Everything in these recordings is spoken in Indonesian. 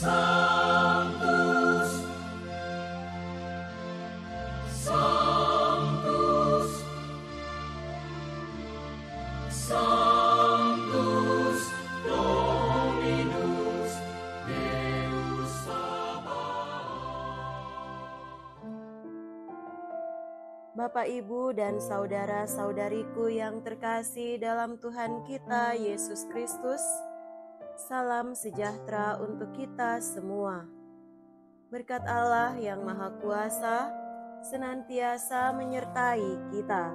Sanctus, Sanctus, Sanctus Dominus Deus Sabaoth. Bapak, Ibu, dan saudara-saudariku yang terkasih dalam Tuhan kita Yesus Kristus, salam sejahtera untuk kita semua. Berkat Allah yang Maha Kuasa senantiasa menyertai kita.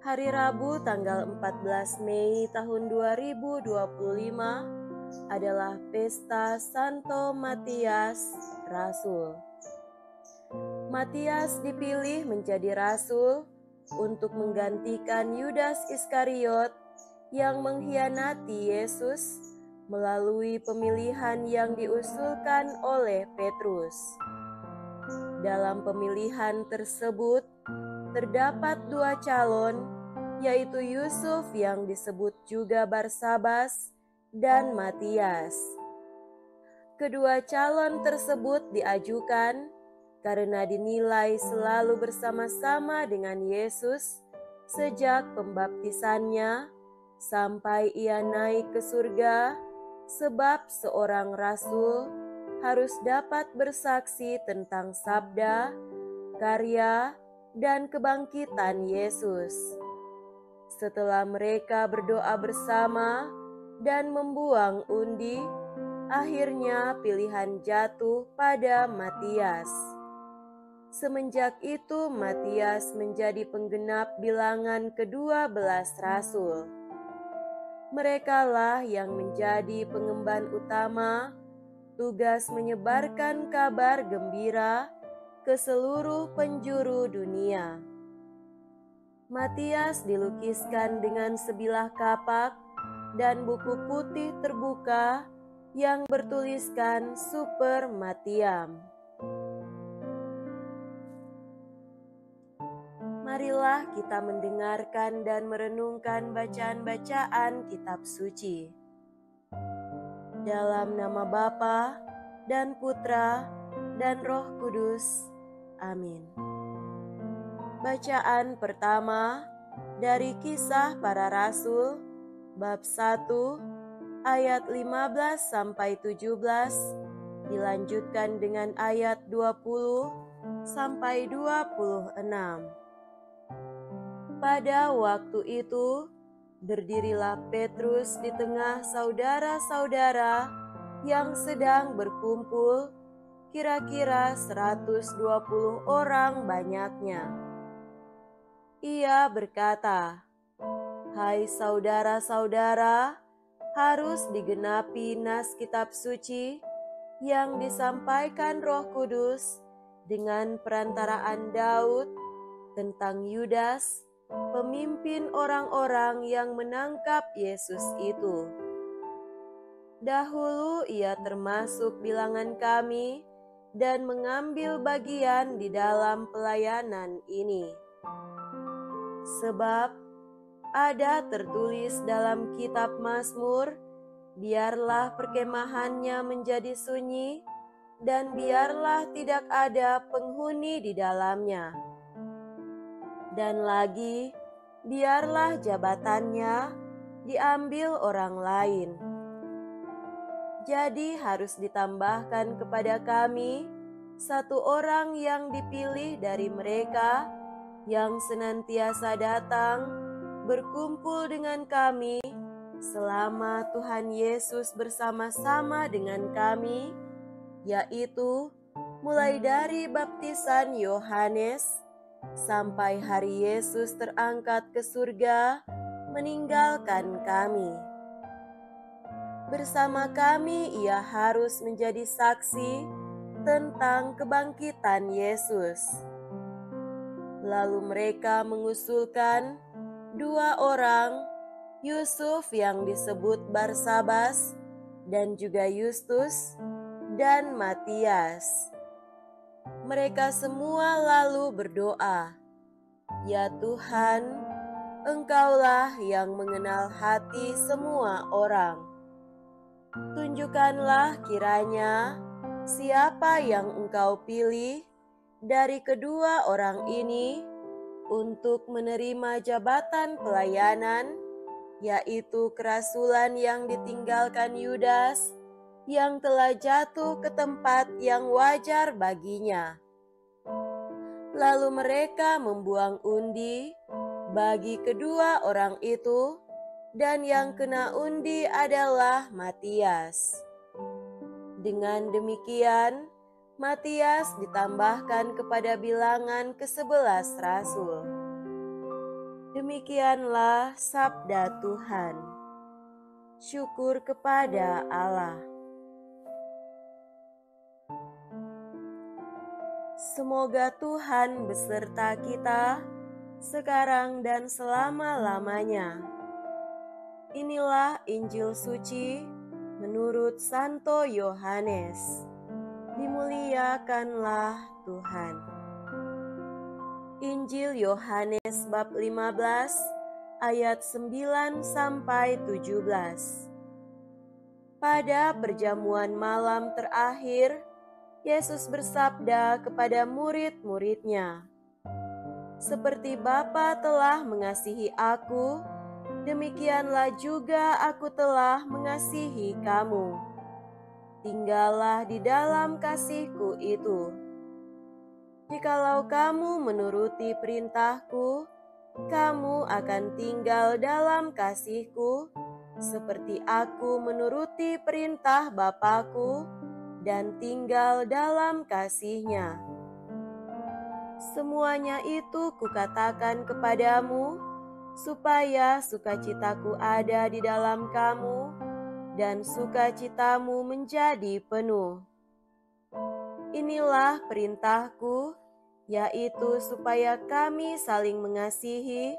Hari Rabu tanggal 14 Mei tahun 2025 adalah Pesta Santo Matias Rasul. Matias dipilih menjadi rasul untuk menggantikan Yudas Iskariot yang mengkhianati Yesus melalui pemilihan yang diusulkan oleh Petrus. Dalam pemilihan tersebut, terdapat dua calon, yaitu Yusuf yang disebut juga Barsabas dan Matias. Kedua calon tersebut diajukan karena dinilai selalu bersama-sama dengan Yesus sejak pembaptisannya sampai ia naik ke surga, sebab seorang rasul harus dapat bersaksi tentang sabda, karya, dan kebangkitan Yesus. Setelah mereka berdoa bersama dan membuang undi, akhirnya pilihan jatuh pada Matias. Semenjak itu Matias menjadi penggenap bilangan ke-12 rasul. Merekalah yang menjadi pengemban utama tugas menyebarkan kabar gembira ke seluruh penjuru dunia. Matias dilukiskan dengan sebilah kapak dan buku putih terbuka yang bertuliskan Super Matiam. Marilah kita mendengarkan dan merenungkan bacaan-bacaan kitab suci. Dalam nama Bapa dan Putra dan Roh Kudus. Amin. Bacaan pertama dari Kisah Para Rasul, bab 1, ayat 15 sampai 17, dilanjutkan dengan ayat 20 sampai 26. Pada waktu itu, berdirilah Petrus di tengah saudara-saudara yang sedang berkumpul, kira-kira 120 orang banyaknya. Ia berkata, "Hai saudara-saudara, harus digenapi nas kitab suci yang disampaikan Roh Kudus dengan perantaraan Daud tentang Yudas, pemimpin orang-orang yang menangkap Yesus itu. Dahulu ia termasuk bilangan kami dan mengambil bagian di dalam pelayanan ini. Sebab ada tertulis dalam kitab Mazmur, biarlah perkemahannya menjadi sunyi dan biarlah tidak ada penghuni di dalamnya. Dan lagi, biarlah jabatannya diambil orang lain. Jadi harus ditambahkan kepada kami satu orang yang dipilih dari mereka yang senantiasa datang berkumpul dengan kami selama Tuhan Yesus bersama-sama dengan kami, yaitu mulai dari baptisan Yohanes sampai hari Yesus terangkat ke surga meninggalkan kami. Bersama kami ia harus menjadi saksi tentang kebangkitan Yesus." Lalu mereka mengusulkan dua orang, Yusuf yang disebut Barsabas dan juga Yustus dan Matias. Mereka semua lalu berdoa, "Ya Tuhan, Engkaulah yang mengenal hati semua orang. Tunjukkanlah kiranya siapa yang Engkau pilih dari kedua orang ini untuk menerima jabatan pelayanan, yaitu kerasulan yang ditinggalkan Yudas yang telah jatuh ke tempat yang wajar baginya. Lalu mereka membuang undi bagi kedua orang itu, dan yang kena undi adalah Matias. Dengan demikian, Matias ditambahkan kepada bilangan ke-11 rasul. Demikianlah sabda Tuhan. Syukur kepada Allah. Semoga Tuhan beserta kita sekarang dan selama-lamanya. Inilah Injil suci menurut Santo Yohanes. Dimuliakanlah Tuhan. Injil Yohanes bab 15 ayat 9 sampai 17. Pada perjamuan malam terakhir, Yesus bersabda kepada murid-muridnya, "Seperti Bapa telah mengasihi aku, demikianlah juga aku telah mengasihi kamu. Tinggallah di dalam kasih-Ku itu. Jikalau kamu menuruti perintah-Ku, kamu akan tinggal dalam kasih-Ku, seperti aku menuruti perintah Bapa-Ku dan tinggal dalam kasih-Nya. Semuanya itu Kukatakan kepadamu, supaya sukacitaku ada di dalam kamu, dan sukacitamu menjadi penuh. Inilah perintahku, yaitu supaya kami saling mengasihi,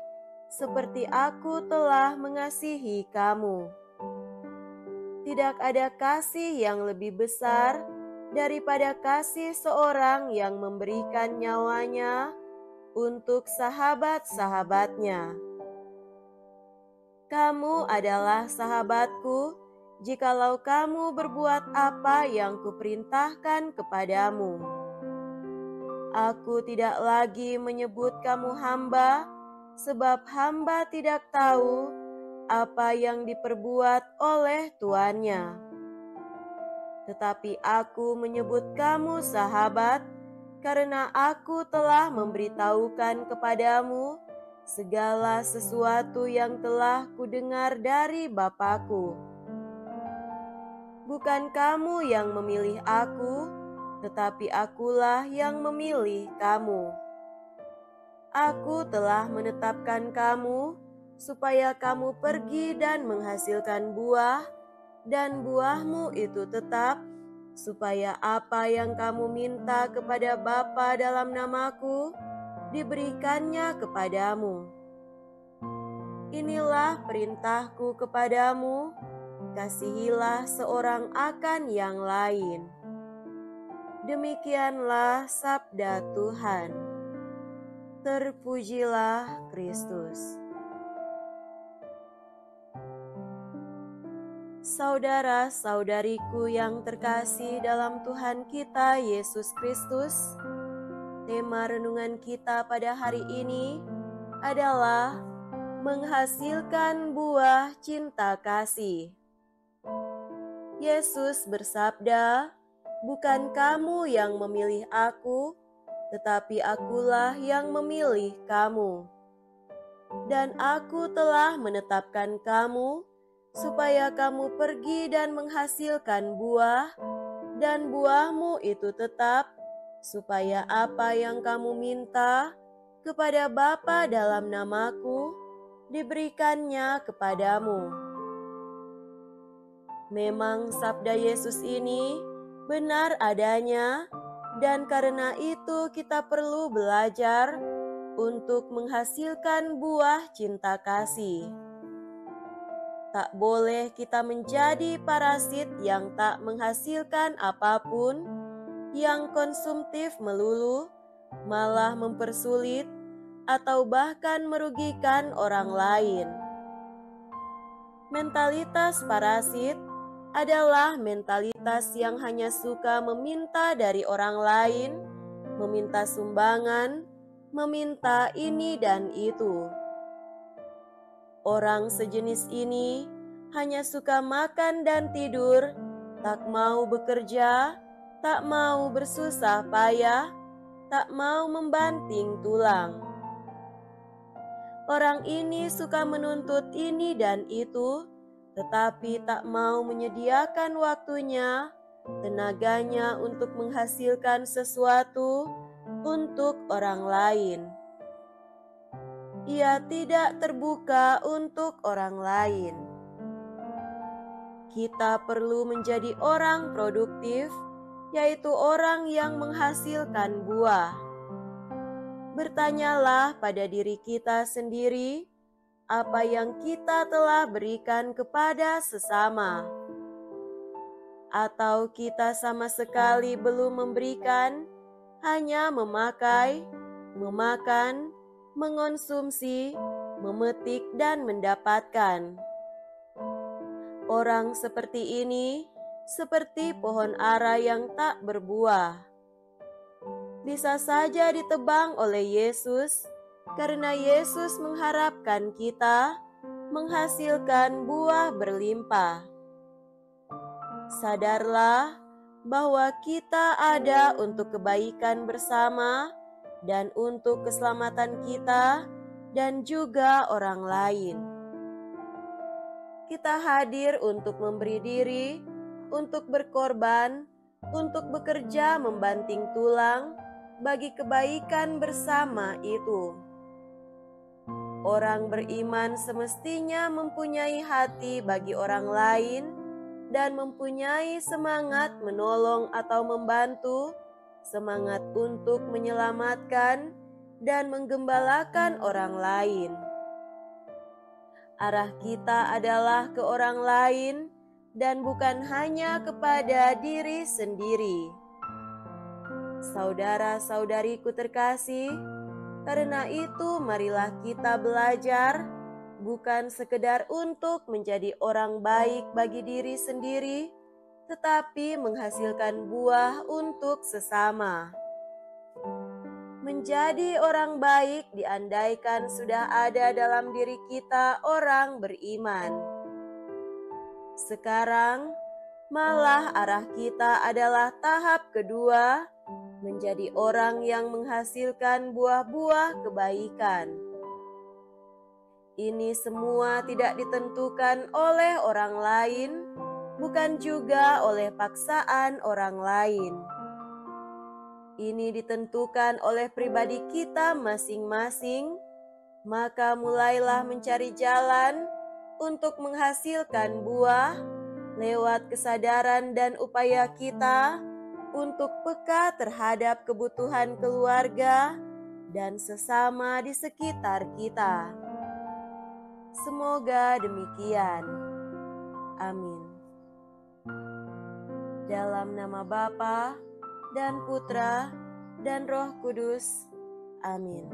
seperti aku telah mengasihi kamu. Tidak ada kasih yang lebih besar daripada kasih seorang yang memberikan nyawanya untuk sahabat-sahabatnya. Kamu adalah sahabatku jikalau kamu berbuat apa yang Kuperintahkan kepadamu. Aku tidak lagi menyebut kamu hamba, sebab hamba tidak tahu apa yang diperbuat oleh tuannya. Tetapi aku menyebut kamu sahabat, karena aku telah memberitahukan kepadamu segala sesuatu yang telah Kudengar dari Bapa-Ku. Bukan kamu yang memilih aku, tetapi Akulah yang memilih kamu. Aku telah menetapkan kamu supaya kamu pergi dan menghasilkan buah, dan buahmu itu tetap, supaya apa yang kamu minta kepada Bapa dalam namaku, diberikannya kepadamu. Inilah perintahku kepadamu, kasihilah seorang akan yang lain. Demikianlah sabda Tuhan. Terpujilah Kristus. Saudara-saudariku yang terkasih dalam Tuhan kita Yesus Kristus, tema renungan kita pada hari ini adalah menghasilkan buah cinta kasih. Yesus bersabda, "Bukan kamu yang memilih aku, tetapi Akulah yang memilih kamu. Dan Aku telah menetapkan kamu, supaya kamu pergi dan menghasilkan buah, dan buahmu itu tetap, supaya apa yang kamu minta kepada Bapa dalam namaku, diberikannya kepadamu." Memang sabda Yesus ini benar adanya, dan karena itu kita perlu belajar untuk menghasilkan buah cinta kasih. Tak boleh kita menjadi parasit yang tak menghasilkan apapun, yang konsumtif melulu, malah mempersulit atau bahkan merugikan orang lain. Mentalitas parasit adalah mentalitas yang hanya suka meminta dari orang lain, meminta sumbangan, meminta ini dan itu. Orang sejenis ini hanya suka makan dan tidur, tak mau bekerja, tak mau bersusah payah, tak mau membanting tulang. Orang ini suka menuntut ini dan itu, tetapi tak mau menyediakan waktunya, tenaganya untuk menghasilkan sesuatu untuk orang lain. Ia tidak terbuka untuk orang lain. Kita perlu menjadi orang produktif, yaitu orang yang menghasilkan buah. Bertanyalah pada diri kita sendiri, apa yang kita telah berikan kepada sesama, atau kita sama sekali belum memberikan, hanya memakai, memakan, mengonsumsi, memetik, dan mendapatkan. Orang seperti ini seperti pohon ara yang tak berbuah. Bisa saja ditebang oleh Yesus, karena Yesus mengharapkan kita menghasilkan buah berlimpah. Sadarlah bahwa kita ada untuk kebaikan bersama dan untuk keselamatan kita dan juga orang lain. Kita hadir untuk memberi diri, untuk berkorban, untuk bekerja membanting tulang bagi kebaikan bersama itu. Orang beriman semestinya mempunyai hati bagi orang lain dan mempunyai semangat menolong atau membantu, semangat untuk menyelamatkan dan menggembalakan orang lain. Arah kita adalah ke orang lain dan bukan hanya kepada diri sendiri. Saudara-saudariku terkasih, karena itu marilah kita belajar bukan sekedar untuk menjadi orang baik bagi diri sendiri, tetapi menghasilkan buah untuk sesama. Menjadi orang baik diandaikan sudah ada dalam diri kita orang beriman. Sekarang, malah arah kita adalah tahap kedua, menjadi orang yang menghasilkan buah-buah kebaikan. Ini semua tidak ditentukan oleh orang lain, bukan juga oleh paksaan orang lain. Ini ditentukan oleh pribadi kita masing-masing, maka mulailah mencari jalan untuk menghasilkan buah lewat kesadaran dan upaya kita untuk peka terhadap kebutuhan keluarga dan sesama di sekitar kita. Semoga demikian. Amin. Dalam nama Bapa dan Putra dan Roh Kudus. Amin.